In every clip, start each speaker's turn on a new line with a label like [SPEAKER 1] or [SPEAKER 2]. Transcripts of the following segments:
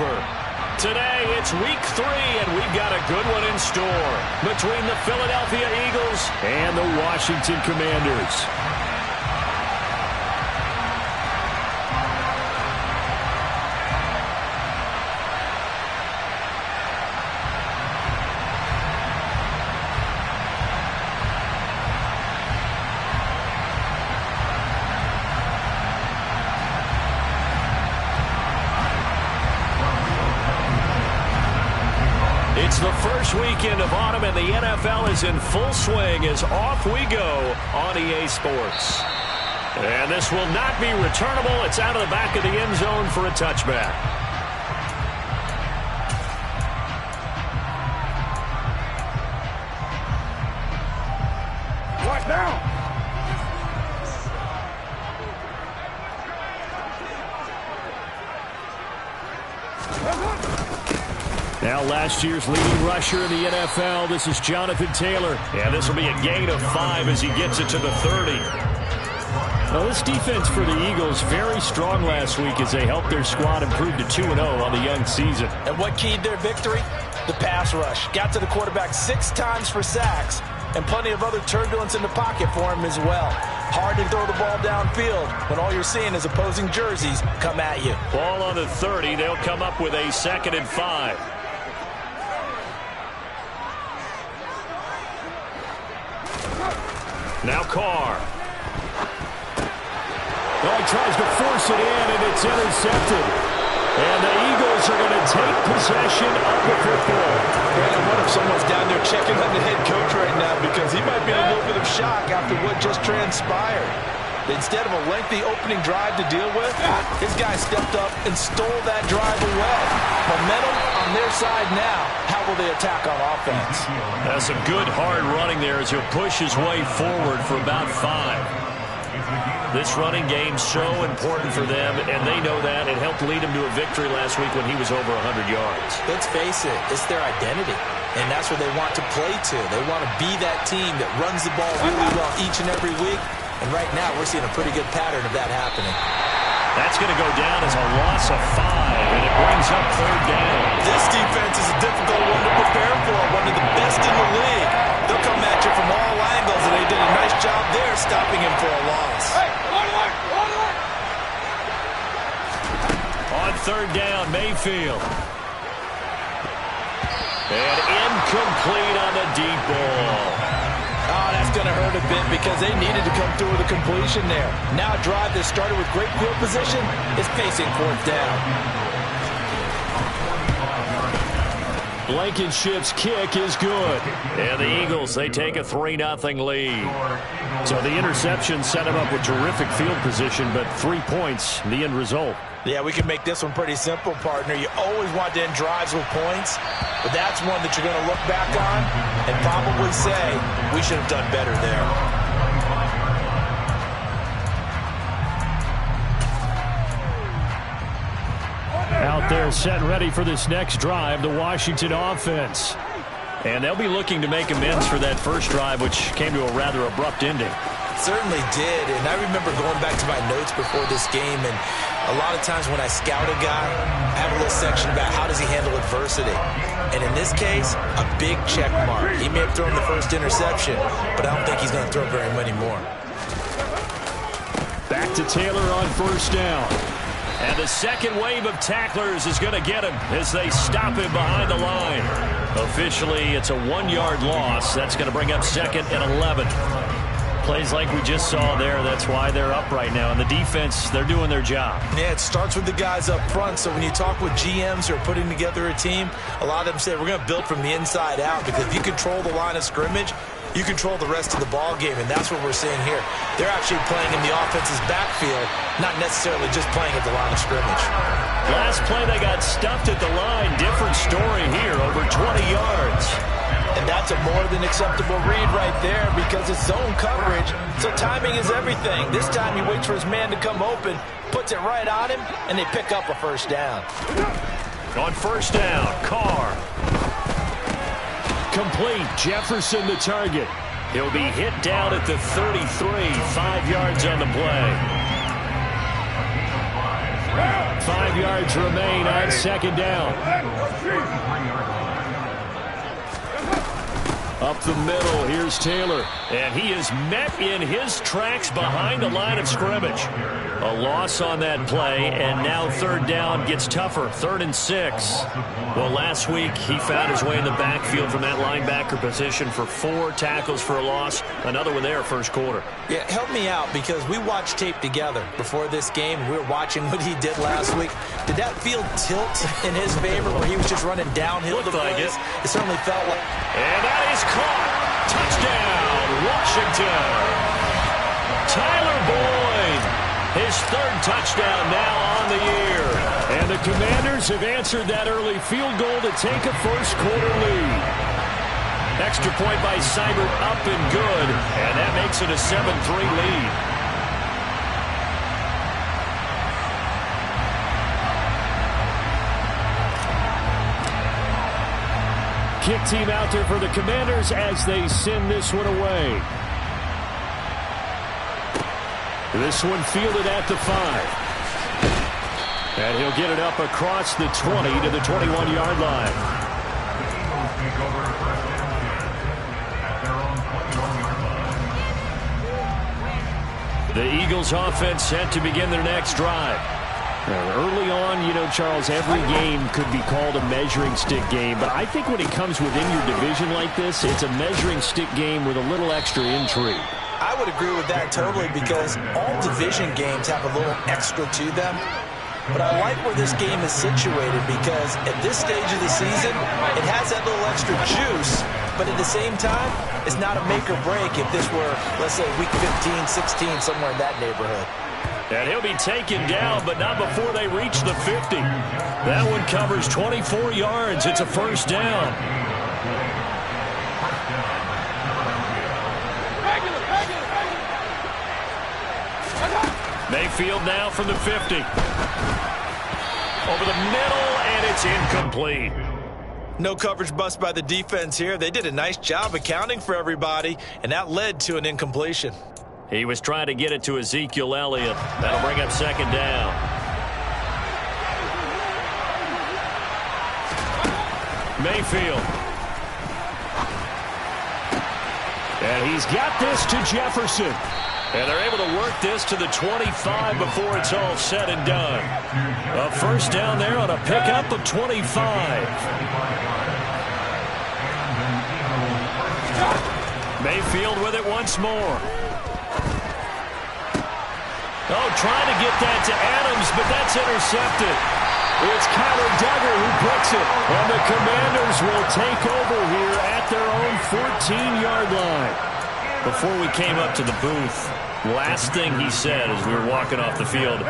[SPEAKER 1] over. Today, it's week 3, and we've got a good one in store between the Philadelphia Eagles and the Washington Commanders. It's the first weekend of autumn, and the NFL is in full swing as off we go on EA Sports. And this will not be returnable. It's out of the back of the end zone for a touchback.
[SPEAKER 2] Right now.
[SPEAKER 1] Now last year's leading rusher in the NFL, this is Jonathan Taylor. And this will be a gain of 5 as he gets it to the 30. Well, this defense for the Eagles very strong last week as they helped their squad improve to 2-0 on the young season.
[SPEAKER 3] And what keyed their victory? The pass rush. Got to the quarterback 6 times for sacks, and plenty of other turbulence in the pocket for him as well. Hard to throw the ball downfield when all you're seeing is opposing jerseys come at you.
[SPEAKER 1] Ball on the 30. They'll come up with a 2nd and 5. Now Carr. Well, he tries to force it in, and it's intercepted. And the Eagles are going to take possession of the football.
[SPEAKER 3] And I wonder if someone's down there checking on the head coach right now, because he might be in a little bit of shock after what just transpired. Instead of a lengthy opening drive to deal with, his guy stepped up and stole that drive away. Momentum on their side now. How will they attack on offense?
[SPEAKER 1] That's some good hard running there as he'll push his way forward for about 5. This running game so important for them, and they know that. It helped lead him to a victory last week when he was over 100 yards.
[SPEAKER 3] Let's face it, it's their identity, and that's what they want to play to. They want to be that team that runs the ball really well each and every week, and right now we're seeing a pretty good pattern of that happening.
[SPEAKER 1] That's going to go down as a loss of 5, and it brings up 3rd down.
[SPEAKER 3] This defense is a difficult one to prepare for, one of the best in the league. They'll come at you from all angles, and they did a nice job there stopping him for a loss.
[SPEAKER 1] On 3rd down, Mayfield. And incomplete on the deep ball.
[SPEAKER 3] Oh, that's going to hurt a bit because they needed to come through with a completion there. Now a drive that started with great field position is facing 4th down.
[SPEAKER 1] Blankenship's kick is good. And the Eagles, they take a 3-0 lead. So the interception set him up with terrific field position, but 3 points, the end result.
[SPEAKER 3] Yeah, we can make this one pretty simple, partner. You always want to end drives with points, but that's one that you're going to look back on and probably say, we should have done better there.
[SPEAKER 1] Out there set ready for this next drive, the Washington offense. And they'll be looking to make amends for that first drive, which came to a rather abrupt ending.
[SPEAKER 3] Certainly did, and I remember going back to my notes before this game, and a lot of times when I scout a guy, I have a little section about how does he handle adversity. And in this case, a big check mark. He may have thrown the first interception, but I don't think he's going to throw very many more.
[SPEAKER 1] Back to Taylor on 1st down. And the second wave of tacklers is going to get him as they stop him behind the line. Officially, it's a 1-yard loss. That's going to bring up 2nd and 11. Plays like we just saw there, that's why they're up right now. And the defense, they're doing their job.
[SPEAKER 3] Yeah, it starts with the guys up front. So when you talk with GMs who are putting together a team, a lot of them say we're going to build from the inside out, because if you control the line of scrimmage, you control the rest of the ball game, and that's what we're seeing here. They're actually playing in the offense's backfield, not necessarily just playing at the line of scrimmage.
[SPEAKER 1] Last play, they got stuffed at the line. Different story here, over 20 yards.
[SPEAKER 3] And that's a more than acceptable read right there, because it's zone coverage, so timing is everything. This time he waits for his man to come open, puts it right on him, and they pick up a 1st down.
[SPEAKER 1] On 1st down, Carr. Complete. Jefferson the target. He'll be hit down at the 33. 5 yards on the play. 5 yards remain on second down. Up the middle, here's Taylor. And he is met in his tracks behind the line of scrimmage. A loss on that play, and now third down gets tougher. 3rd and 6. Well, last week he found his way in the backfield from that linebacker position for 4 tackles for a loss. Another one there first quarter.
[SPEAKER 3] Yeah, help me out, because we watched tape together before this game. We were watching what he did last week. Did that field tilt in his favor where he was just running downhill?
[SPEAKER 1] Looked like it.
[SPEAKER 3] It certainly felt like.
[SPEAKER 1] And that is caught. Touchdown, Washington. Tyler Boyd, his 3rd touchdown now on the year. And the Commanders have answered that early field goal to take a first quarter lead. Extra point by Seibert up and good, and that makes it a 7-3 lead. Kick team out there for the Commanders as they send this one away. This one fielded at the 5. And he'll get it up across the 20 to the 21-yard line. The Eagles offense set to begin their next drive. Early on, you know, Charles, every game could be called a measuring stick game. But I think when it comes within your division like this, it's a measuring stick game with a little extra intrigue.
[SPEAKER 3] I would agree with that totally, because all division games have a little extra to them. But I like where this game is situated, because at this stage of the season, it has that little extra juice. But at the same time, it's not a make or break if this were, let's say, week 15, 16, somewhere in that neighborhood.
[SPEAKER 1] And he'll be taken down, but not before they reach the 50. That one covers 24 yards. It's a first down. Mayfield now from the 50. Over the middle, and it's incomplete.
[SPEAKER 3] No coverage bust by the defense here. They did a nice job accounting for everybody, and that led to an incompletion.
[SPEAKER 1] He was trying to get it to Ezekiel Elliott. That'll bring up second down. Mayfield. And he's got this to Jefferson. And they're able to work this to the 25 before it's all said and done. A first down there on a pickup of 25. Mayfield with it once more. Oh, trying to get that to Adams, but that's intercepted. It's Kyler Duggar who puts it. And the Commanders will take over here at their own 14-yard line. Before we came up to the booth, last thing he said as we were walking off the field,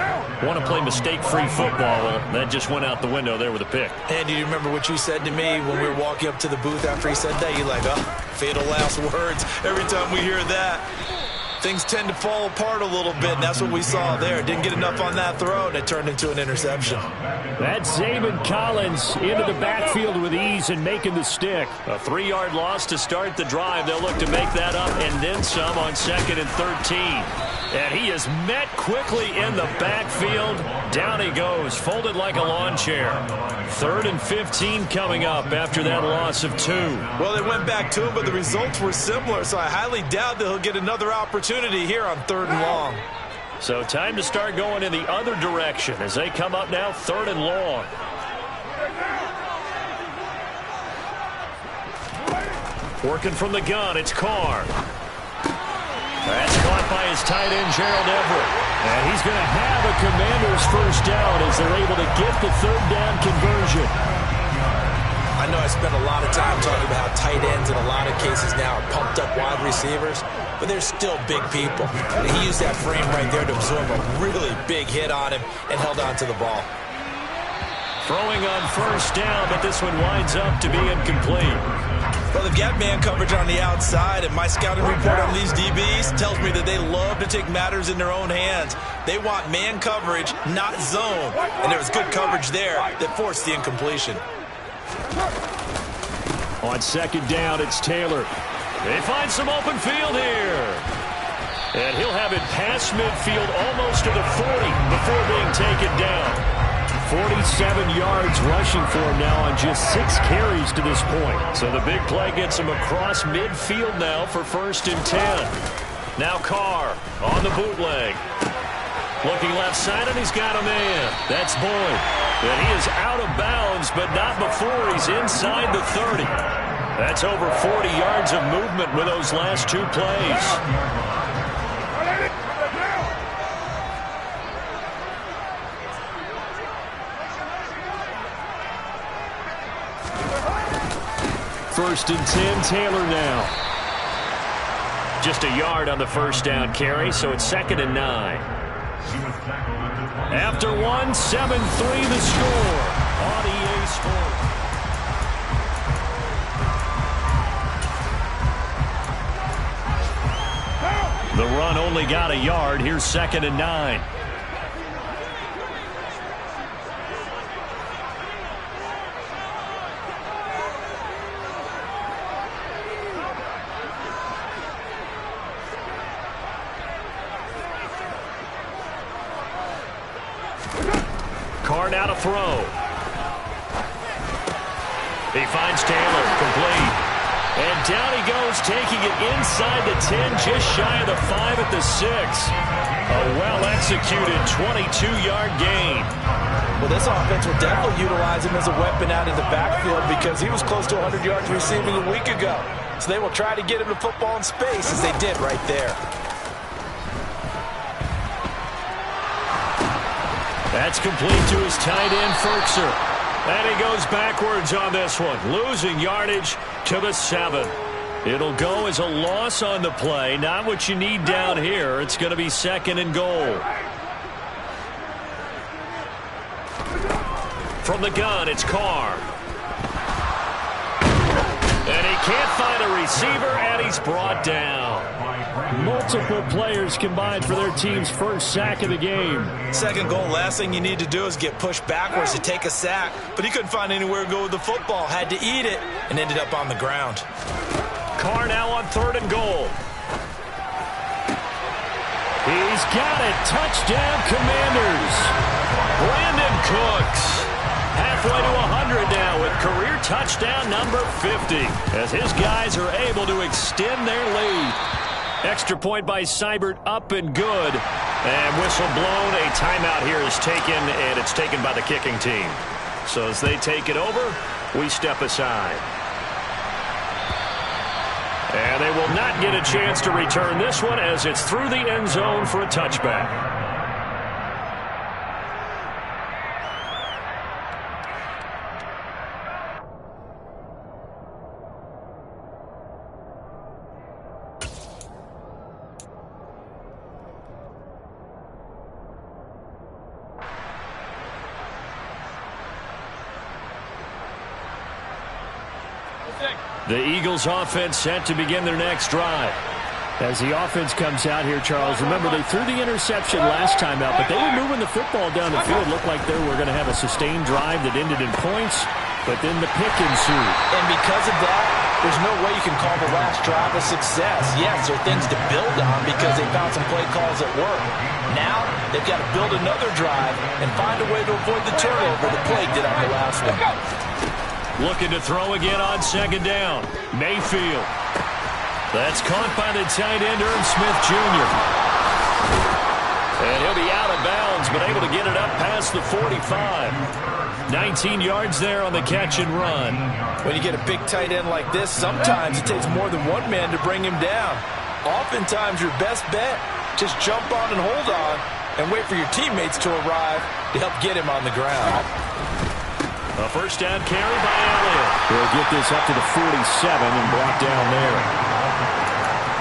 [SPEAKER 1] want to play mistake-free football. Well, that just went out the window there with a pick.
[SPEAKER 3] And do you remember what you said to me when we were walking up to the booth after he said that? You're like, oh, fatal last words. Every time we hear that, things tend to fall apart a little bit, and that's what we saw there. Didn't get enough on that throw, and it turned into an interception.
[SPEAKER 1] That's Zaven Collins into the backfield with ease and making the stick. A 3-yard loss to start the drive. They'll look to make that up and then some on 2nd and 13. And he is met quickly in the backfield. Down he goes, folded like a lawn chair. 3rd and 15 coming up after that loss of 2.
[SPEAKER 3] Well, they went back to him, but the results were similar, so I highly doubt that he'll get another opportunity here on 3rd and long.
[SPEAKER 1] So time to start going in the other direction as they come up now 3rd and long. Working from the gun, it's Carr. That's caught by his tight end, Gerald Everett. And he's going to have a Commanders first down as they're able to get the 3rd down conversion.
[SPEAKER 3] I know I spent a lot of time talking about how tight ends in a lot of cases now are pumped up wide receivers, but they're still big people. And he used that frame right there to absorb a really big hit on him and held on to the ball.
[SPEAKER 1] Throwing on first down, but this one winds up to be incomplete.
[SPEAKER 3] Well, they've got man coverage on the outside, and my scouting report on these DBs tells me that they love to take matters in their own hands. They want man coverage, not zone. And there was good coverage there that forced the incompletion.
[SPEAKER 1] On 2nd down, it's Taylor. They find some open field here. And he'll have it past midfield almost to the 40 before being taken down. 47 yards rushing for him now on just 6 carries to this point. So the big play gets him across midfield now for 1st and 10. Now Carr on the bootleg. Looking left side, and he's got a man. That's Boyd. And he is out of bounds, but not before he's inside the 30. That's over 40 yards of movement with those last 2 plays. First and 10, Taylor now. Just a yard on the 1st down carry, so it's 2nd and 9. After 1, 7-3 the score on EA Sports. The run only got a yard. Here's 2nd and 9. Carr now to throw. He finds Taylor, complete. And down he goes, taking it inside the 10, just shy of the 5 at the 6. A well-executed 22-yard gain.
[SPEAKER 3] Well, this offense will definitely utilize him as a weapon out in the backfield because he was close to 100 yards receiving a week ago. So they will try to get him the football in space, as they did right there.
[SPEAKER 1] That's complete to his tight end, Firkser. And he goes backwards on this one, losing yardage to the 7. It'll go as a loss on the play. Not what you need down here. It's going to be 2nd and goal. From the gun, it's Carr. And he can't find a receiver, and he's brought down. Multiple players combined for their team's 1st sack of the game.
[SPEAKER 3] 2nd goal, last thing you need to do is get pushed backwards to take a sack. But he couldn't find anywhere to go with the football. Had to eat it and ended up on the ground.
[SPEAKER 1] Carr now on 3rd and goal. He's got it. Touchdown, Commanders. Brandon Cooks. Halfway to 100 now with career touchdown number 50 as his guys are able to extend their lead. Extra point by Seibert, up and good. And whistle blown. A timeout here is taken, and it's taken by the kicking team. So as they take it over, we step aside. And they will not get a chance to return this one as it's through the end zone for a touchback. The Eagles offense set to begin their next drive. As the offense comes out here, Charles, remember they threw the interception last time out, but they were moving the football down the field. Looked like they were going to have a sustained drive that ended in points, but then the pick ensued.
[SPEAKER 3] And because of that, there's no way you can call the last drive a success. Yes, there are things to build on because they found some play calls that work. Now, they've got to build another drive and find a way to avoid the turnover the play did on the last one.
[SPEAKER 1] Looking to throw again on 2nd down. Mayfield. That's caught by the tight end, Irv Smith Jr. And he'll be out of bounds, but able to get it up past the 45. 19 yards there on the catch and run.
[SPEAKER 3] When you get a big tight end like this, sometimes it takes more than one man to bring him down. Oftentimes, your best bet, just jump on and hold on and wait for your teammates to arrive to help get him on the ground.
[SPEAKER 1] A 1st down carry by Elliott. He'll get this up to the 47 and brought down there.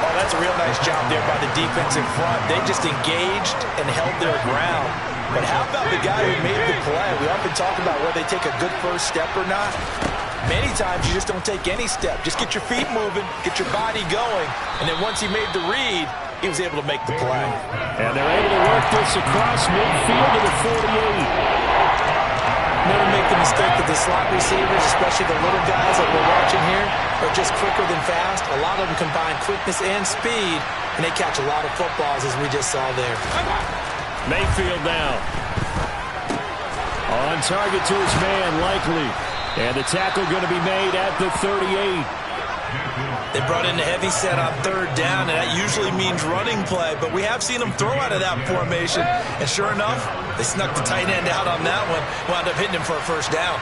[SPEAKER 3] Oh, that's a real nice job there by the defense in front. They just engaged and held their ground. But how about the guy who made the play? We often talk about whether they take a good first step or not. Many times you just don't take any step. Just get your feet moving, get your body going, and then once he made the read, he was able to make the play.
[SPEAKER 1] And they're able to work this across midfield to the 48.
[SPEAKER 3] Never make the mistake that the slot receivers, especially the little guys that we're watching here, are just quicker than fast. A lot of them combine quickness and speed, and they catch a lot of footballs, as we just saw there.
[SPEAKER 1] Mayfield now. On target to his man, likely. And the tackle going to be made at the 38.
[SPEAKER 3] They brought in a heavy set on third down, and that usually means running play, but we have seen them throw out of that formation. And sure enough, they snuck the tight end out on that one, wound up hitting him for a first down.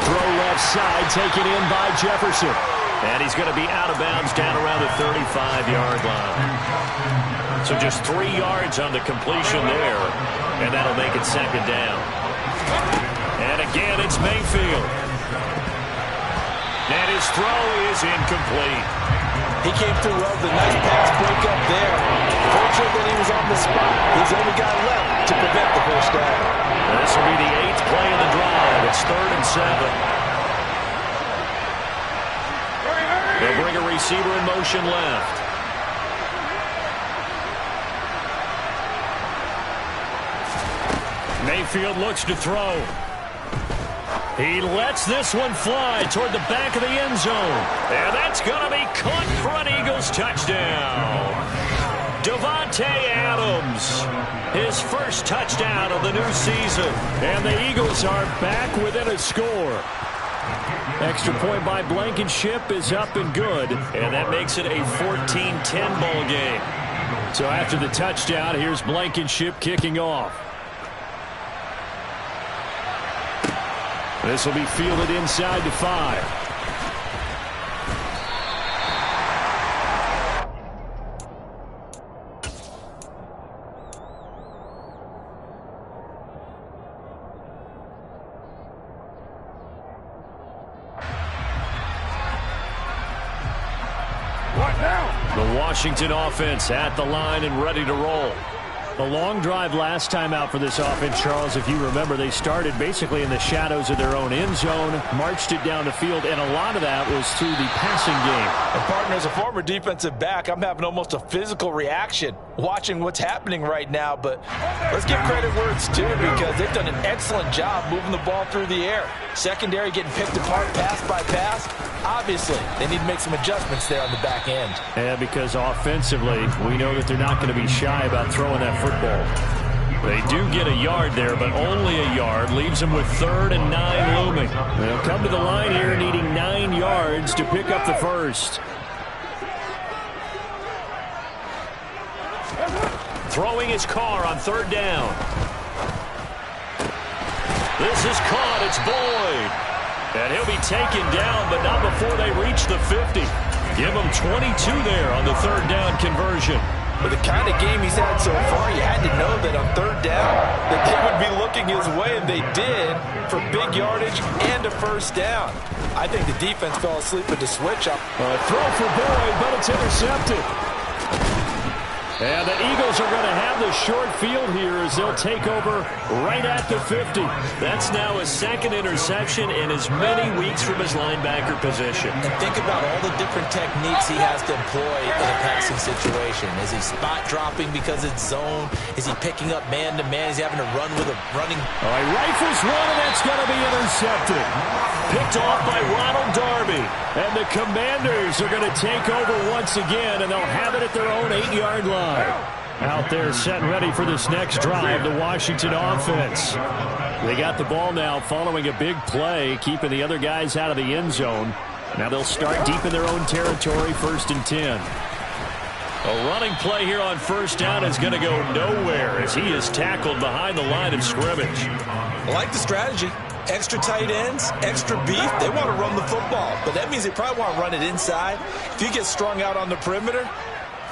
[SPEAKER 1] Throw left side, taken in by Jefferson. And he's going to be out of bounds down around the 35-yard line. So just 3 yards on the completion there, and that'll make it second down. And again, it's Mayfield. And his throw is incomplete.
[SPEAKER 3] He came through well with a nice pass break up there. Fortunate that he was on the spot. He's the only guy left to prevent the first down.
[SPEAKER 1] This will be the 8th play of the drive. It's 3rd and 7. They'll bring a receiver in motion left. Mayfield looks to throw. He lets this one fly toward the back of the end zone. And that's going to be caught for an Eagles touchdown. Davante Adams, his first touchdown of the new season. And the Eagles are back within a score. Extra point by Blankenship is up and good. And that makes it a 14-10 ball game. So after the touchdown, here's Blankenship kicking off. This will be fielded inside to 5. The Washington offense at the line and ready to roll. The long drive last time out for this offense, Charles, if you remember, they started basically in the shadows of their own end zone, marched it down the field, and a lot of that was through the passing game.
[SPEAKER 3] And partner, as a former defensive back, I'm having almost a physical reaction watching what's happening right now. But let's give credit where it's due, because they've done an excellent job moving the ball through the air. Secondary getting picked apart pass by pass. Obviously, they need to make some adjustments there on the back end.
[SPEAKER 1] Yeah, because offensively, we know that they're not going to be shy about throwing that football. They do get a yard there, but only a yard. Leaves them with 3rd and 9 looming. They'll come to the line here needing 9 yards to pick up the first. Throwing his Carr on 3rd down. This is caught. It's Boyd. And he'll be taken down, but not before they reach the 50. Give him 22 there on the 3rd down conversion.
[SPEAKER 3] With the kind of game he's had so far, you had to know that on 3rd down that they would be looking his way, and they did, for big yardage and a first down. I think the defense fell asleep with the switch up.
[SPEAKER 1] Throw for Boyd, but it's intercepted. And the Eagles are going to have the short field here as they'll take over right at the 50. That's now his 2nd interception in as many weeks from his linebacker position.
[SPEAKER 3] And think about all the different techniques he has to employ in a passing situation. Is he spot dropping because it's zone? Is he picking up man-to-man? Is he having to run with a running?
[SPEAKER 1] All right, rifles one, and that's going to be intercepted. Picked off by Ronald Darby. And the Commanders are going to take over once again, and they'll have it at their own 8-yard line. Out there set and ready for this next drive, the Washington offense. They got the ball now following a big play, keeping the other guys out of the end zone. Now they'll start deep in their own territory, 1st and 10. A running play here on 1st down is going to go nowhere as he is tackled behind the line of scrimmage.
[SPEAKER 3] I like the strategy. Extra tight ends, extra beef. They want to run the football, but that means they probably want to run it inside. If you get strung out on the perimeter,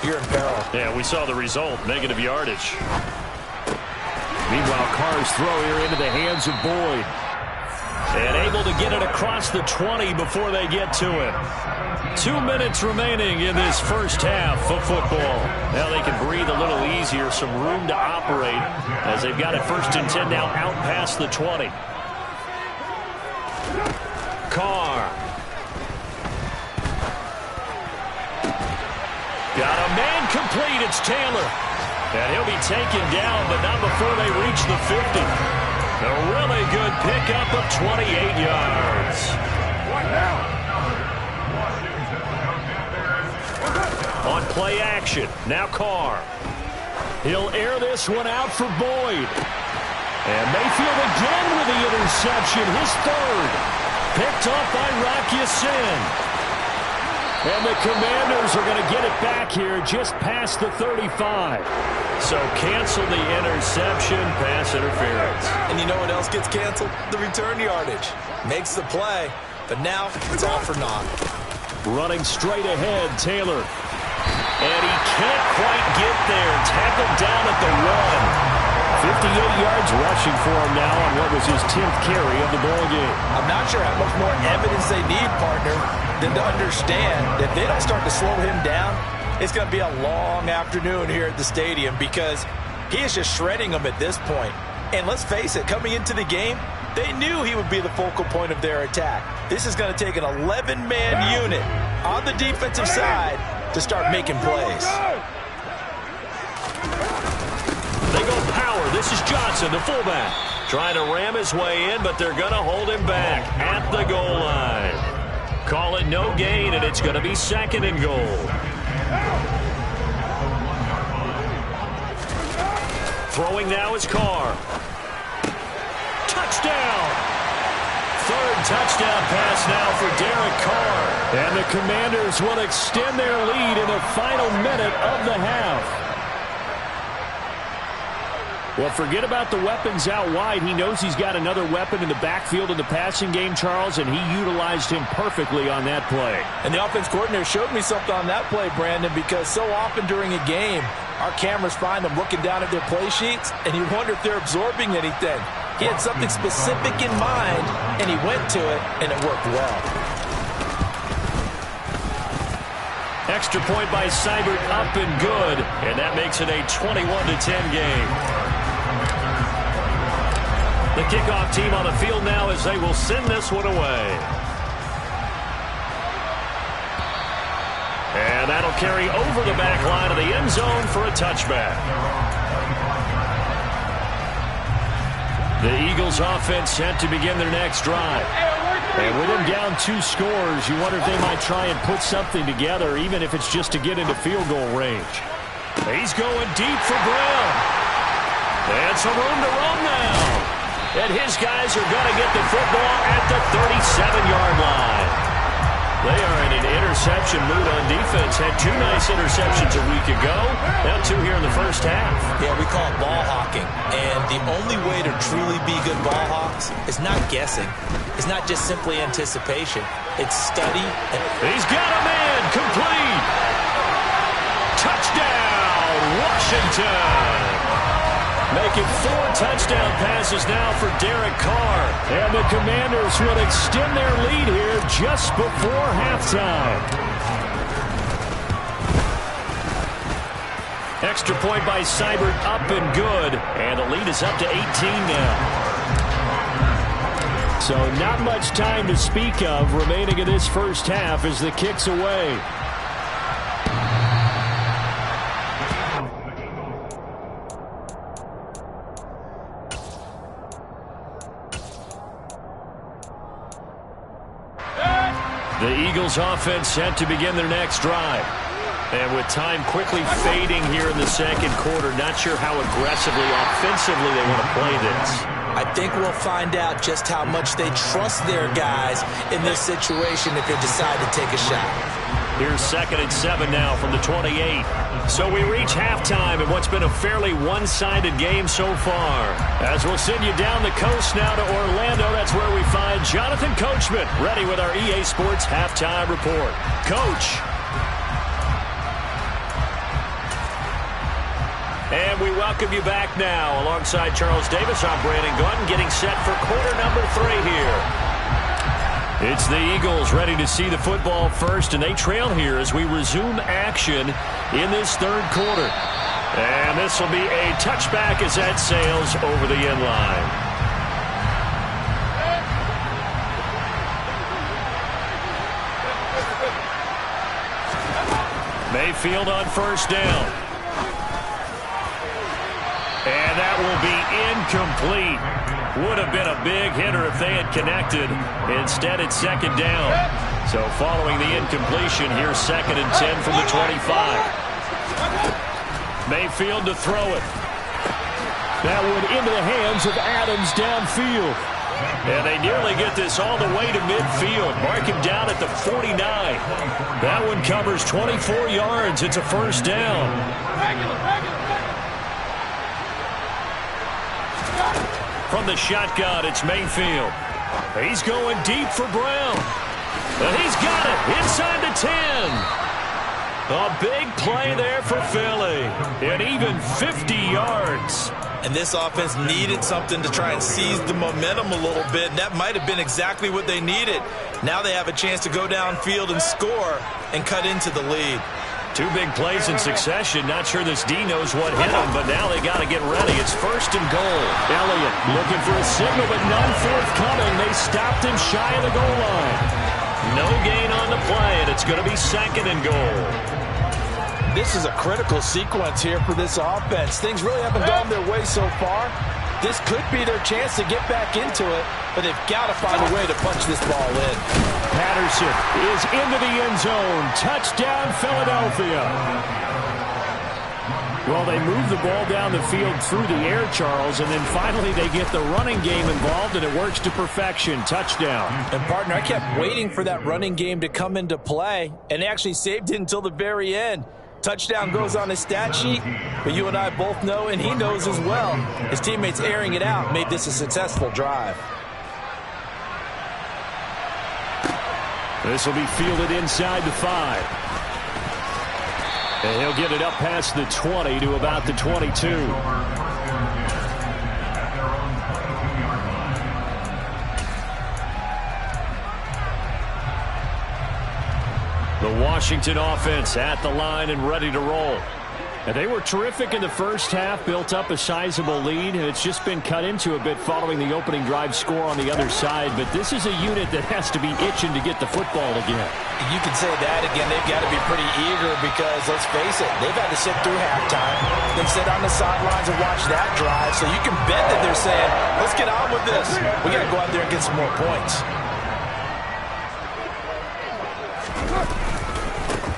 [SPEAKER 3] you're in peril.
[SPEAKER 1] Yeah, we saw the result, negative yardage. Meanwhile, Carr's throw here into the hands of Boyd. And able to get it across the 20 before they get to him. 2 minutes remaining in this first half of football. Now they can breathe a little easier, some room to operate as they've got it 1st and 10 now out past the 20. Carr. Got a man complete. It's Taylor. And he'll be taken down, but not before they reach the 50. A really good pickup of 28 yards. On play action, now Carr. He'll air this one out for Boyd. And Mayfield again with the interception, his third. Picked off by Rock Ya-Sin. And the Commanders are going to get it back here just past the 35. So cancel the interception, pass interference.
[SPEAKER 3] And you know what else gets canceled? The return yardage. Makes the play, but now it's all for naught.
[SPEAKER 1] Running straight ahead, Taylor. And he can't quite get there. Tackled down at the 1. 58 yards rushing for him now on what was his 10th carry of the ball game.
[SPEAKER 3] I'm not sure how much more evidence they need, partner, than to understand that if they don't start to slow him down, it's going to be a long afternoon here at the stadium because he is just shredding them at this point. And let's face it, coming into the game, they knew he would be the focal point of their attack. This is going to take an 11-man unit on the defensive side to start making plays.
[SPEAKER 1] They go power. This is Johnson, the fullback. Trying to ram his way in, but they're going to hold him back at the goal line. Call it no gain, and it's going to be 2nd and goal. Throwing now is Carr. Touchdown! 3rd touchdown pass now for Derek Carr. And the Commanders will extend their lead in the final minute of the half. Well, forget about the weapons out wide. He knows he's got another weapon in the backfield in the passing game, Charles, and he utilized him perfectly on that play.
[SPEAKER 3] And the offense coordinator showed me something on that play, Brandon, because so often during a game, our cameras find them looking down at their play sheets, and you wonder if they're absorbing anything. He had something specific in mind, and he went to it, and it worked well.
[SPEAKER 1] Extra point by Seibert, up and good, and that makes it a 21-10 game. The kickoff team on the field now as they will send this one away. And that'll carry over the back line of the end zone for a touchback. The Eagles offense set to begin their next drive. And with them down 2 scores, you wonder if they might try and put something together, even if it's just to get into field goal range. He's going deep for Brown. And some room to run now. And his guys are going to get the football at the 37-yard line. They are in an interception mood on defense. Had 2 nice interceptions a week ago. Now 2 here in the first half.
[SPEAKER 3] Yeah, we call it ball hawking. And the only way to truly be good ball hawks is not guessing. It's not just simply anticipation. It's study.
[SPEAKER 1] He's got a man. Complete. Touchdown, Washington. Making 4 touchdown passes now for Derek Carr. And the Commanders will extend their lead here just before halftime. Extra point by Seibert, up and good. And the lead is up to 18 now. So not much time to speak of remaining in this first half as the kick's away. The Eagles offense set to begin their next drive. And with time quickly fading here in the second quarter, not sure how aggressively, offensively they want to play this.
[SPEAKER 3] I think we'll find out just how much they trust their guys in this situation if they decide to take a shot.
[SPEAKER 1] Here's 2nd and 7 now from the 28. So we reach halftime in what's been a fairly one-sided game so far. As we'll send you down the coast now to Orlando, that's where we find Jonathan Coachman ready with our EA Sports Halftime Report. Coach. And we welcome you back now. Alongside Charles Davis, I'm Brandon Gaudin getting set for quarter number 3 here. It's the Eagles ready to see the football first, and they trail here as we resume action in this third quarter. And this will be a touchback as that sails over the end line. Mayfield on first down. And that will be incomplete. Would have been a big hitter if they had connected. Instead, it's second down. So following the incompletion, here's 2nd and 10 from the 25. Mayfield to throw it. That one into the hands of Adams downfield. And they nearly get this all the way to midfield. Mark him down at the 49. That one covers 24 yards. It's a first down. From the shotgun, it's Mayfield. He's going deep for Brown. And he's got it inside the 10. A big play there for Philly. And even 50 yards.
[SPEAKER 3] And this offense needed something to try and seize the momentum a little bit. And that might have been exactly what they needed. Now they have a chance to go downfield and score and cut into the lead.
[SPEAKER 1] Two big plays in succession. Not sure this D knows what hit him, but now they got to get ready. It's first and goal. Elliott looking for a signal, but none forthcoming. They stopped him shy of the goal line. No gain on the play, and it's going to be second and goal.
[SPEAKER 3] This is a critical sequence here for this offense. Things really haven't gone their way so far. This could be their chance to get back into it, but they've got to find a way to punch this ball in.
[SPEAKER 1] Patterson is into the end zone. Touchdown, Philadelphia. Well, they move the ball down the field through the air, Charles, and then finally they get the running game involved, and it works to perfection. Touchdown.
[SPEAKER 3] And, partner, I kept waiting for that running game to come into play, and they actually saved it until the very end. Touchdown goes on his stat sheet, but you and I both know, and he knows as well, his teammates airing it out made this a successful drive.
[SPEAKER 1] This will be fielded inside the 5. And he'll get it up past the 20 to about the 22. The Washington offense at the line and ready to roll. And they were terrific in the first half, built up a sizable lead, and it's just been cut into a bit following the opening drive score on the other side. But this is a unit that has to be itching to get the football again.
[SPEAKER 3] You can say that again. They've got to be pretty eager because, let's face it, they've had to sit through halftime, then sit on the sidelines and watch that drive. So you can bet that they're saying, let's get on with this. We got to go out there and get some more points.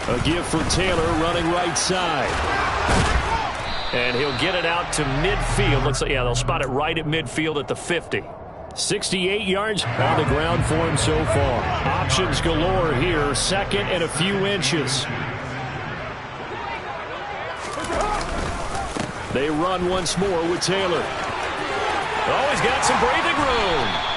[SPEAKER 1] A give for Taylor running right side. And he'll get it out to midfield. Looks like, yeah, they'll spot it right at midfield at the 50. 68 yards on the ground for him so far. Options galore here. Second and a few inches. They run once more with Taylor. Oh, he's got some breathing room.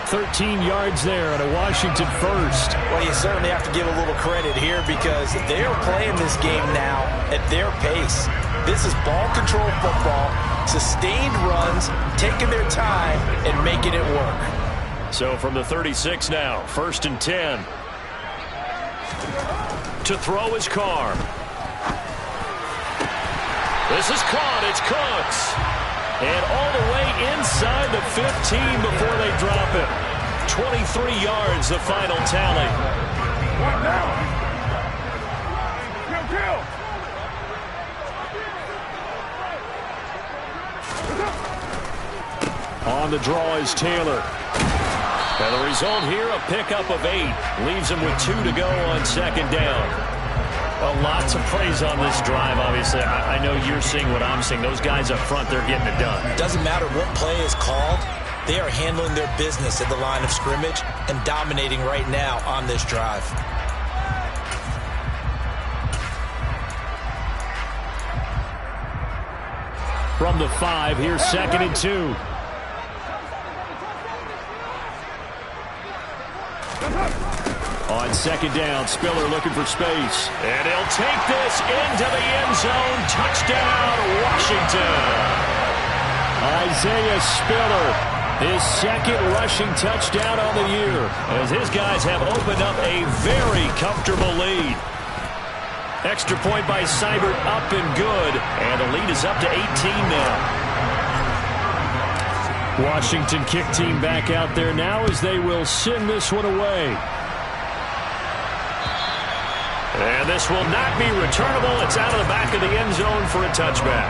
[SPEAKER 1] 13 yards there on a Washington first.
[SPEAKER 3] Well, you certainly have to give a little credit here because they're playing this game now at their pace. This is ball control football, sustained runs, taking their time and making it work.
[SPEAKER 1] So from the 36 now, first and 10. To throw is Carr. This is caught. It's Cooks. And all the way inside the 15 before they drop it. 23 yards, the final tally. On the draw is Taylor. And the result here, a pickup of 8. Leaves him with 2 to go on second down. Well, lots of praise on this drive, obviously. I know you're seeing what I'm seeing. Those guys up front, they're getting it done.
[SPEAKER 3] Doesn't matter what play is called. They are handling their business at the line of scrimmage and dominating right now on this drive.
[SPEAKER 1] From the 5, here's second and 2. On second down, Spiller looking for space. And he'll take this into the end zone. Touchdown, Washington. Isaiah Spiller, his second rushing touchdown on the year, as his guys have opened up a very comfortable lead. Extra point by Seibert up and good, and the lead is up to 18 now. Washington kick team back out there now as they will send this one away. And this will not be returnable. It's out of the back of the end zone for a touchback.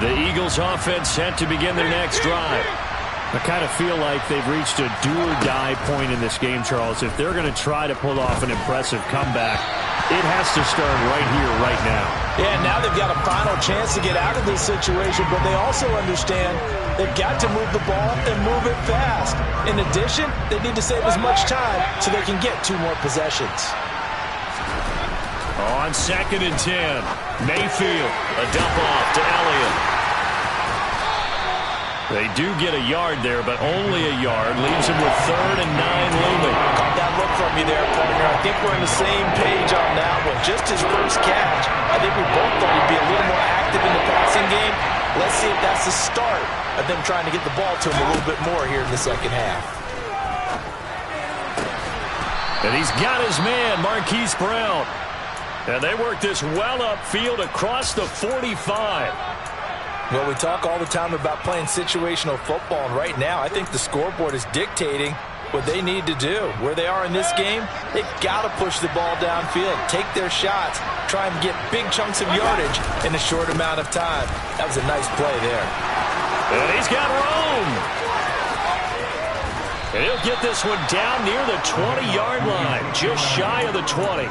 [SPEAKER 1] The Eagles offense set to begin their next drive. I kind of feel like they've reached a do-or-die point in this game, Charles. If they're going to try to pull off an impressive comeback, it has to start right here, right now.
[SPEAKER 3] Yeah, now they've got a final chance to get out of this situation, but they also understand they've got to move the ball and move it fast. In addition, they need to save as much time so they can get 2 more possessions.
[SPEAKER 1] On 2nd and 10, Mayfield, a dump off to Elliott. They do get a yard there, but only a yard. Leaves him with 3rd and 9 looming.
[SPEAKER 3] Caught that look from you there, partner. I think we're on the same page on that one. Just his first catch. I think we both thought he'd be a little more active in the passing game. Let's see if that's the start of them trying to get the ball to him a little bit more here in the second half.
[SPEAKER 1] And he's got his man, Marquise Brown. And they work this well upfield across the 45.
[SPEAKER 3] Well, we talk all the time about playing situational football, and right now I think the scoreboard is dictating what they need to do. Where they are in this game, they've got to push the ball downfield, take their shots, try and get big chunks of yardage in a short amount of time. That was a nice play there.
[SPEAKER 1] And he's got room. And he'll get this one down near the 20-yard line, just shy of the 20.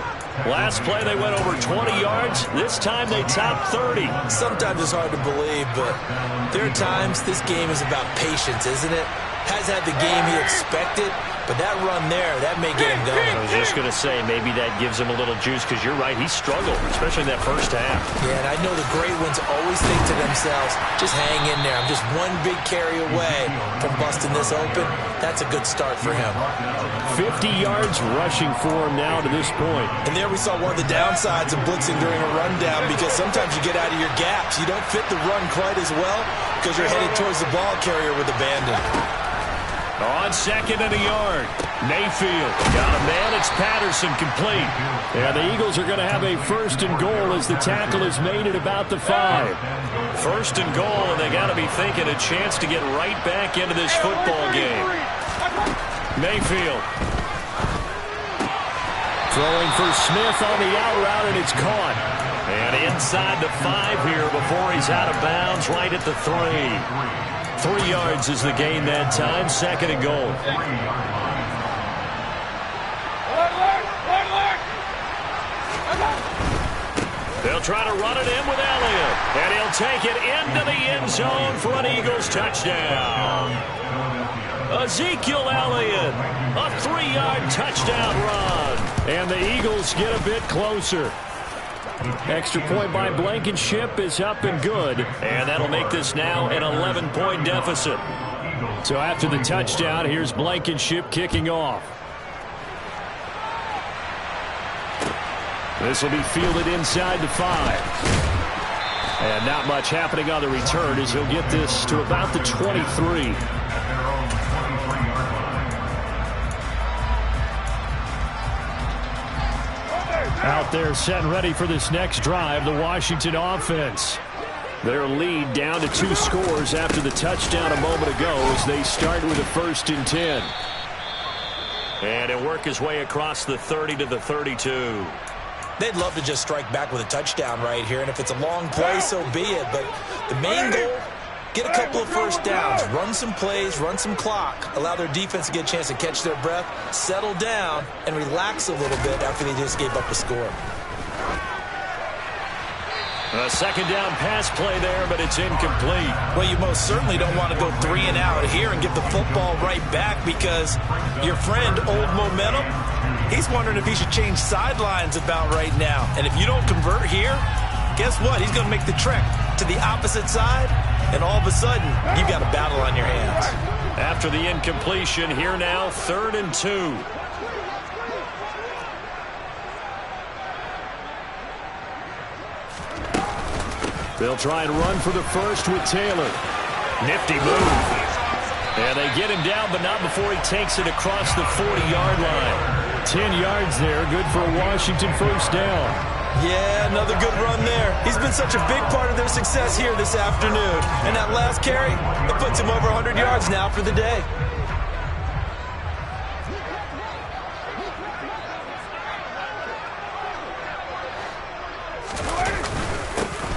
[SPEAKER 1] Last play, they went over 20 yards. This time, they topped 30.
[SPEAKER 3] Sometimes it's hard to believe, but there are times this game is about patience, isn't it? Has had the game he expected, but that run there, that may get him going.
[SPEAKER 1] I was just going to say, maybe that gives him a little juice, because you're right, he struggled, especially in that first half.
[SPEAKER 3] Yeah, and I know the great ones always think to themselves, just hang in there. I'm just one big carry away from busting this open. That's a good start for him.
[SPEAKER 1] 50 yards rushing for him now to this point.
[SPEAKER 3] And there we saw one of the downsides of blitzing during a rundown, because sometimes you get out of your gaps. You don't fit the run quite as well because you're headed towards the ball carrier with abandon.
[SPEAKER 1] On 2nd and a yard, Mayfield got a man. It's Patterson complete. And the Eagles are going to have a 1st and goal as the tackle is made at about the 5. 1st and goal, and they got to be thinking a chance to get right back into this football game. Mayfield throwing for Smith on the out route, and it's caught. And inside the 5 here before he's out of bounds, right at the 3. 3 yards is the gain that time. 2nd and goal. They'll try to run it in with Elliott. And he'll take it into the end zone for an Eagles touchdown. Ezekiel Elliott, a 3-yard touchdown run. And the Eagles get a bit closer. Extra point by Blankenship is up and good. And that'll make this now an 11-point deficit. So after the touchdown, here's Blankenship kicking off. This will be fielded inside the 5. And not much happening on the return as he'll get this to about the 23. Out there set and ready for this next drive, the Washington offense. Their lead down to 2 scores after the touchdown a moment ago as they start with a 1st and 10. And he'll work his way across the 30 to the 32.
[SPEAKER 3] They'd love to just strike back with a touchdown right here, and if it's a long play, so be it. But the main goal, get a couple of 1st downs, run some plays, run some clock, allow their defense to get a chance to catch their breath, settle down, and relax a little bit after they just gave up a score.
[SPEAKER 1] A 2nd down pass play there, but it's incomplete.
[SPEAKER 3] Well, you most certainly don't want to go 3 and out here and get the football right back, because your friend, Old Momentum, he's wondering if he should change sidelines about right now. And if you don't convert here, guess what? He's going to make the trek to the opposite side, and all of a sudden, you've got a battle on your hands.
[SPEAKER 1] After the incompletion, here now, 3rd and 2. They'll try and run for the 1st with Taylor. Nifty move. And they get him down, but not before he takes it across the 40-yard line. 10 yards there, good for a Washington 1st down.
[SPEAKER 3] Yeah, another good run there. He's been such a big part of their success here this afternoon. And that last carry, it puts him over 100 yards now for the day.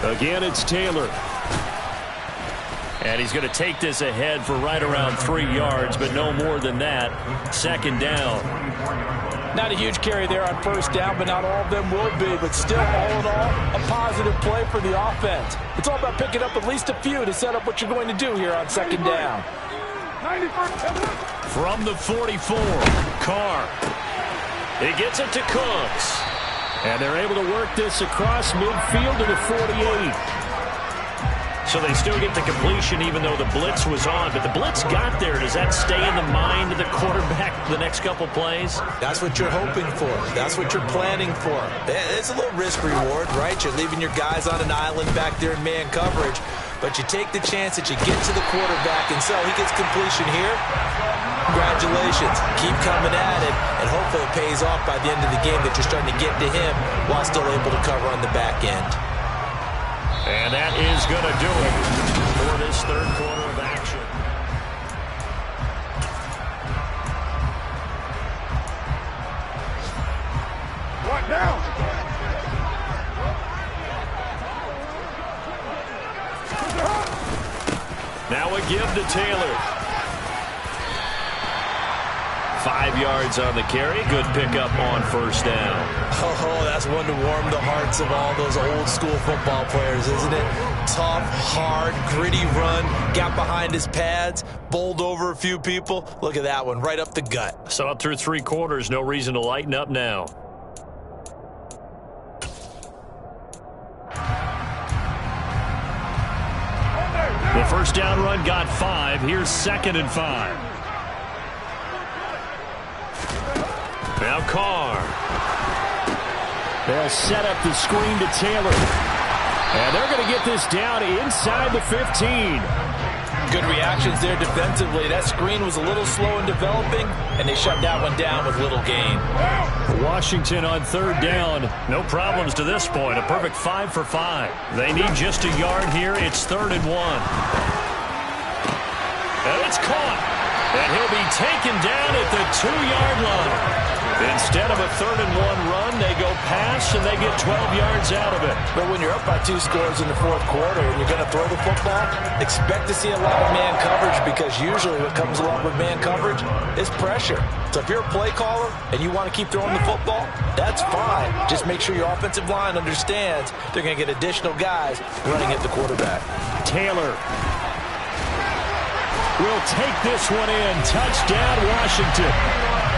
[SPEAKER 3] Again,
[SPEAKER 1] it's Taylor. And he's going to take this ahead for right around 3 yards, but no more than that. Second down.
[SPEAKER 3] Not a huge carry there on first down, but not all of them will be. But still, all in all, a positive play for the offense. It's all about picking up at least a few to set up what you're going to do here on second down.
[SPEAKER 1] From the 44, Carr. He gets it to Cooks. And they're able to work this across midfield to the 48. So they still get the completion even though the blitz was on. But the blitz got there. Does that stay in the mind of the quarterback the next couple plays?
[SPEAKER 3] That's what you're hoping for. That's what you're planning for. It's a little risk reward, right? You're leaving your guys on an island back there in man coverage. But you take the chance that you get to the quarterback, and so he gets completion here. Congratulations. Keep coming at it, and hopefully it pays off by the end of the game that you're starting to get to him while still able to cover on the back end.
[SPEAKER 1] And that is going to do it for this third quarter of action.
[SPEAKER 2] What now?
[SPEAKER 1] Now a give to Taylor. 5 yards on the carry. Good pickup on first down.
[SPEAKER 3] Oh, that's one to warm the hearts of all those old school football players, isn't it? Tough, hard, gritty run. Got behind his pads, bowled over a few people. Look at that one, right up the gut.
[SPEAKER 1] So up through 3 quarters, no reason to lighten up now. The first down run got 5. Here's 2nd and 5. Now Carr. They'll set up the screen to Taylor. And they're going to get this down inside the 15.
[SPEAKER 3] Good reactions there defensively. That screen was a little slow in developing, and they shut that one down with little gain.
[SPEAKER 1] Washington on third down. No problems to this point. A perfect 5 for 5. They need just a yard here. It's 3rd and 1. And it's caught. And he'll be taken down at the 2-yard line. Instead of a 3rd and 1 run, they go pass, and they get 12 yards out of it.
[SPEAKER 3] But when you're up by 2 scores in the fourth quarter and you're going to throw the football, expect to see a lot of man coverage, because usually what comes along with man coverage is pressure. So if you're a play caller and you want to keep throwing the football, that's fine. Just make sure your offensive line understands they're going to get additional guys running at the quarterback.
[SPEAKER 1] Taylor will take this one in. Touchdown, Washington.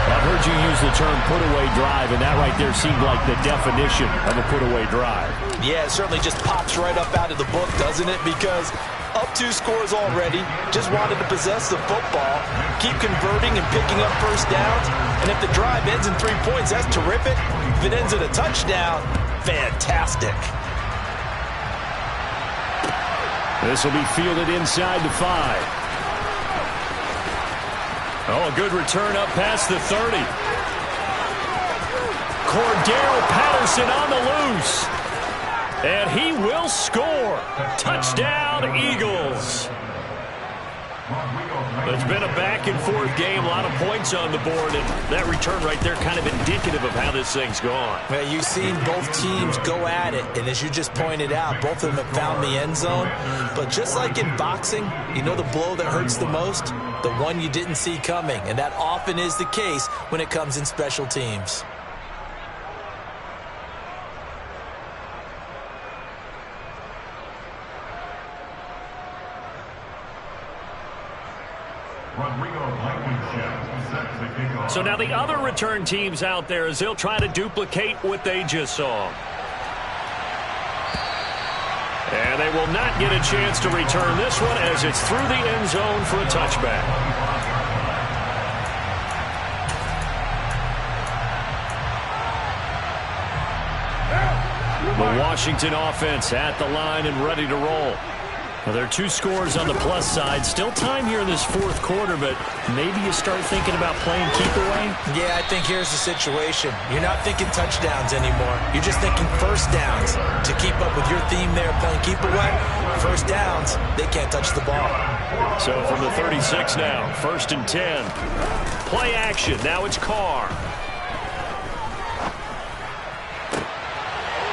[SPEAKER 1] I've heard you use the term put-away drive, and that right there seemed like the definition of a put-away drive.
[SPEAKER 3] Yeah, it certainly just pops right up out of the book, doesn't it? Because up 2 scores already, just wanted to possess the football, keep converting and picking up first downs, and if the drive ends in 3 points, that's terrific. If it ends in a touchdown, fantastic.
[SPEAKER 1] This will be fielded inside the 5. Oh, a good return up past the 30. Cordero Patterson on the loose. And he will score. Touchdown, Eagles. It's been a back-and-forth game, a lot of points on the board, and that return right there kind of indicative of how this thing's gone.
[SPEAKER 3] Well, you've seen both teams go at it, and as you just pointed out, both of them have found the end zone. But just like in boxing, you know the blow that hurts the most? The one you didn't see coming, and that often is the case when it comes in special teams.
[SPEAKER 1] So now the other return teams out there as they'll try to duplicate what they just saw. And they will not get a chance to return this one as it's through the end zone for a touchback. The Washington offense at the line and ready to roll. Well, there are 2 scores on the plus side. Still time here in this fourth quarter, but maybe you start thinking about playing keep away?
[SPEAKER 3] Yeah, I think here's the situation. You're not thinking touchdowns anymore. You're just thinking first downs. To keep up with your theme there, playing keep away, first downs, they can't touch the ball.
[SPEAKER 1] So from the 36 now, 1st and 10. Play action. Now it's Carr.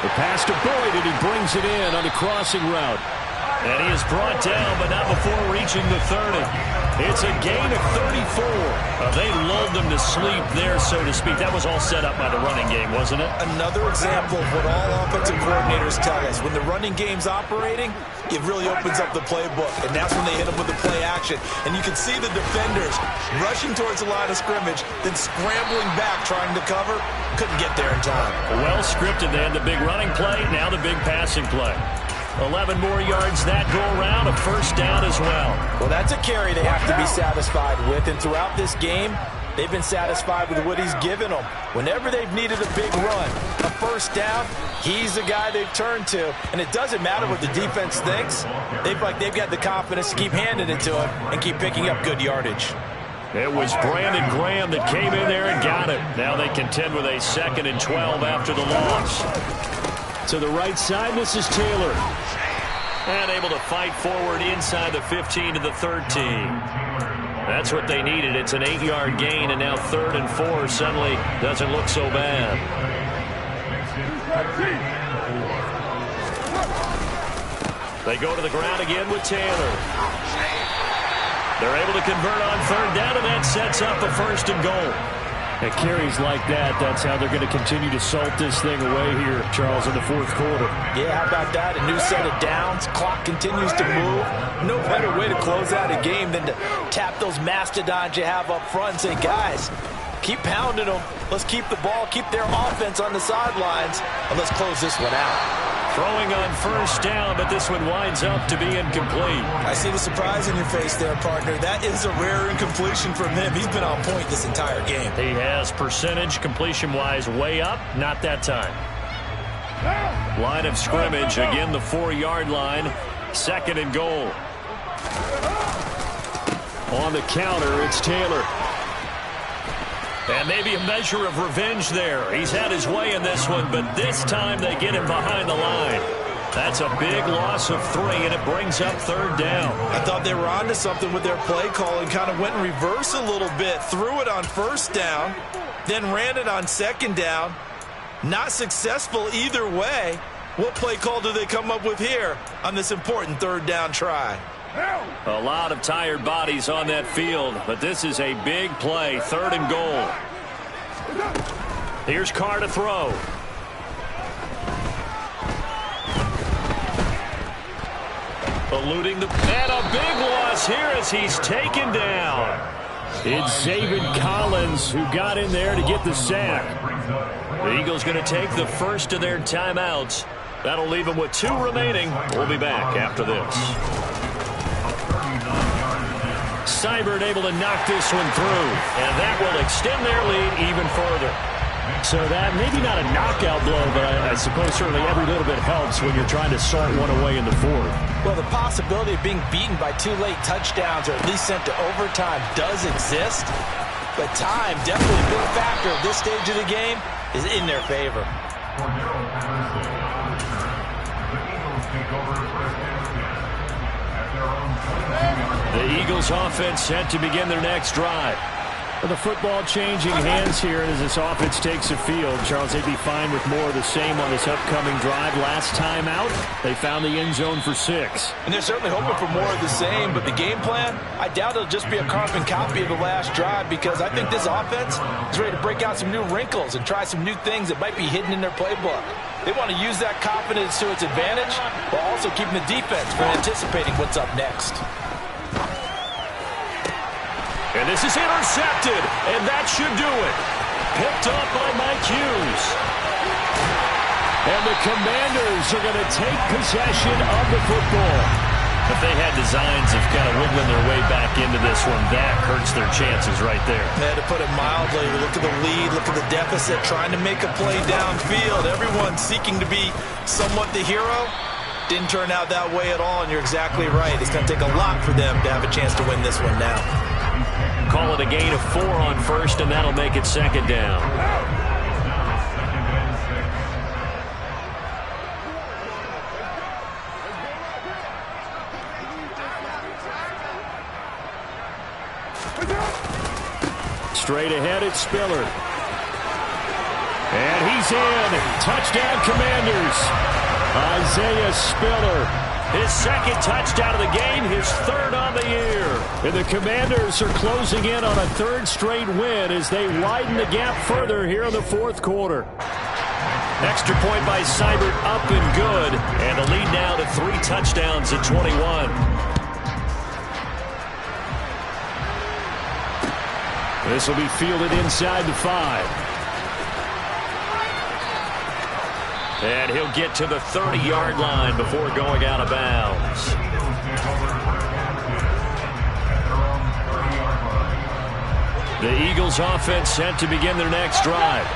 [SPEAKER 1] The pass to Boyd, and he brings it in on the crossing route. And he is brought down, but not before reaching the 30. It's a gain of 34. They lulled them to sleep there, so to speak. That was all set up by the running game, wasn't it?
[SPEAKER 3] Another example of what all offensive coordinators tell us. When the running game's operating, it really opens up the playbook, and that's when they hit them with the play action. And you can see the defenders rushing towards the line of scrimmage, then scrambling back, trying to cover. Couldn't get there in time.
[SPEAKER 1] Well scripted. They had the big running play, now the big passing play. 11 more yards that go around, a first down as well.
[SPEAKER 3] Well, that's a carry they have to be satisfied with, and throughout this game, they've been satisfied with what he's given them. Whenever they've needed a big run, a first down, he's the guy they've turned to, and it doesn't matter what the defense thinks. They've got the confidence to keep handing it to him and keep picking up good yardage.
[SPEAKER 1] It was Brandon Graham that came in there and got it. Now they contend with a 2nd and 12 after the loss. To the right side, this is Taylor. And able to fight forward inside the 15 to the 13. That's what they needed. It's an 8-yard gain, and now 3rd and 4 suddenly doesn't look so bad. They go to the ground again with Taylor. They're able to convert on 3rd down, and that sets up a 1st and goal. At carries like that, that's how they're going to continue to salt this thing away here, Charles, in the 4th quarter.
[SPEAKER 3] Yeah, how about that? A new set of downs. Clock continues to move. No better way to close out a game than to tap those mastodons you have up front and say, guys, keep pounding them. Let's keep the ball, keep their offense on the sidelines, and let's close this one out.
[SPEAKER 1] Throwing on 1st down, but this one winds up to be incomplete.
[SPEAKER 3] I see the surprise in your face there, partner. That is a rare incompletion from him. He's been on point this entire game.
[SPEAKER 1] He has percentage completion-wise way up, not that time. Line of scrimmage, again the 4-yard line, 2nd and goal. On the counter, it's Taylor. And maybe a measure of revenge there. He's had his way in this one, but this time they get him behind the line. That's a big loss of 3, and it brings up 3rd down.
[SPEAKER 3] I thought they were onto something with their play call and kind of went in reverse a little bit. Threw it on 1st down, then ran it on 2nd down. Not successful either way. What play call do they come up with here on this important 3rd down try?
[SPEAKER 1] A lot of tired bodies on that field, but this is a big play, 3rd and goal. Here's Carr to throw. Eluding and a big loss here as he's taken down. It's Zaven Collins who got in there to get the sack. The Eagles going to take the first of their timeouts. That'll leave them with 2 remaining. We'll be back after this. Seibert able to knock this one through, and that will extend their lead even further. So that, maybe not a knockout blow, but I suppose certainly every little bit helps when you're trying to salt one away in the 4th.
[SPEAKER 3] Well, the possibility of being beaten by 2 late touchdowns or at least sent to overtime does exist, but time, definitely a big factor at this stage of the game, is in their favor.
[SPEAKER 1] The Eagles offense set to begin their next drive. The football changing hands here as this offense takes the field. Charles, they'd be fine with more of the same on this upcoming drive. Last time out, they found the end zone for 6.
[SPEAKER 3] And they're certainly hoping for more of the same, but the game plan, I doubt it'll just be a carbon copy of the last drive, because I think this offense is ready to break out some new wrinkles and try some new things that might be hidden in their playbook. They want to use that confidence to its advantage while also keeping the defense from anticipating what's up next.
[SPEAKER 1] And this is intercepted, and that should do it. Picked up by Mike Hughes. And the Commanders are going to take possession of the football. If they had designs of kind of wiggling their way back into this one, that hurts their chances right there.
[SPEAKER 3] Yeah, to put it mildly, look at the lead, look at the deficit, trying to make a play downfield. Everyone seeking to be somewhat the hero. Didn't turn out that way at all, and you're exactly right. It's going to take a lot for them to have a chance to win this one now.
[SPEAKER 1] Call it a gain of 4 on 1st, and that'll make it 2nd down. Straight ahead, it's Spiller. And he's in. Touchdown, Commanders. Isaiah Spiller His second touchdown of the game, his third on the year. And the Commanders are closing in on a third straight win as they widen the gap further here in the fourth quarter. Extra point by Seibert, up and good. And the lead now to 3 touchdowns at 21. This will be fielded inside the 5. And he'll get to the 30-yard line before going out of bounds. The Eagles offense set to begin their next drive.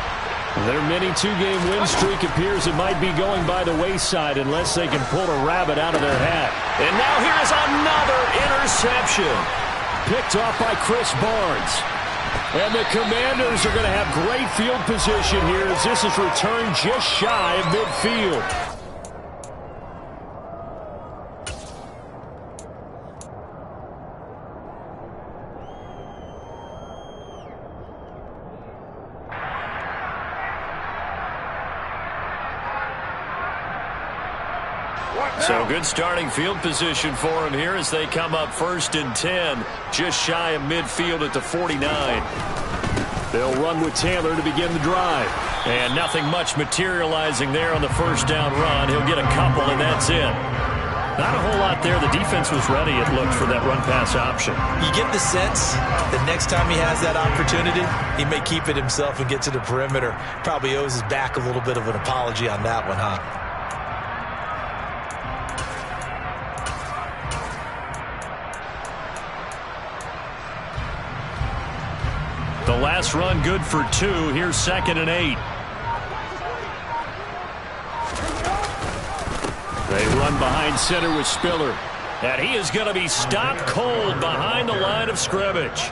[SPEAKER 1] Their mini 2-game win streak appears it might be going by the wayside unless they can pull a rabbit out of their hat. And now here is another interception. Picked off by Chris Barnes. And the Commanders are going to have great field position here as this is returned just shy of midfield. So good starting field position for him here as they come up 1st and 10, just shy of midfield at the 49. They'll run with Taylor to begin the drive. And nothing much materializing there on the first down run. He'll get a couple, and that's it. Not a whole lot there. The defense was ready, it looked, for that run-pass option.
[SPEAKER 3] You get the sense that next time he has that opportunity, he may keep it himself and get to the perimeter. Probably owes his back a little bit of an apology on that one, huh?
[SPEAKER 1] The last run good for 2. Here's 2nd and 8. They run behind center with Spiller. And he is going to be stopped cold behind the line of scrimmage.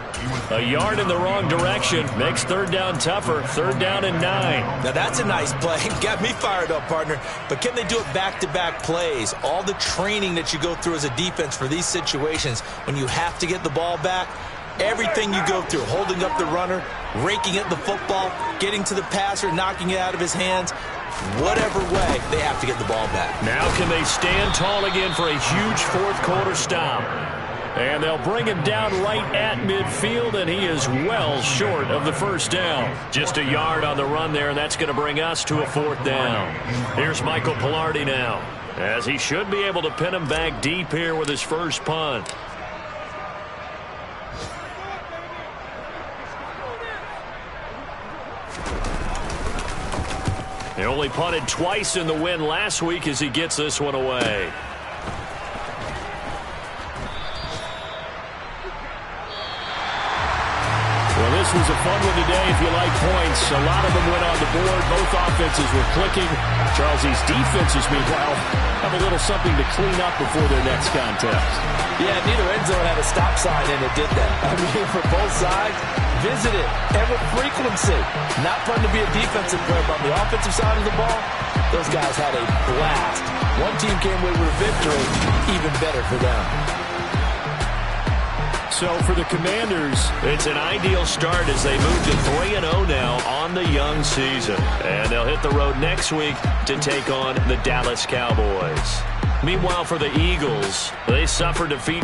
[SPEAKER 1] A yard in the wrong direction makes 3rd down tougher. 3rd down and 9.
[SPEAKER 3] Now that's a nice play. Got me fired up, partner. But can they do it back-to-back plays? All the training that you go through as a defense for these situations, when you have to get the ball back, everything you go through, holding up the runner, raking at the football, getting to the passer, knocking it out of his hands, whatever way, they have to get the ball back.
[SPEAKER 1] Now can they stand tall again for a huge fourth quarter stop? And they'll bring him down right at midfield, and he is well short of the first down. Just a yard on the run there, and that's going to bring us to a 4th down. Here's Michael Pilardi now, as he should be able to pin him back deep here with his first punt. He only punted twice in the win last week as he gets this one away. Well, this was a fun one today if you like points. A lot of them went on the board. Both offenses were clicking. Charles's defenses, meanwhile, have a little something to clean up before their next contest.
[SPEAKER 3] Yeah, neither end zone had a stop sign, and it did that. I mean, for both sides, visit it, and with frequency. Not fun to be a defensive player, but on the offensive side of the ball, those guys had a blast. One team came away with a victory, even better for them.
[SPEAKER 1] So for the Commanders, it's an ideal start as they move to 3-0 now on the young season. And they'll hit the road next week to take on the Dallas Cowboys. Meanwhile, for the Eagles, they suffered defeat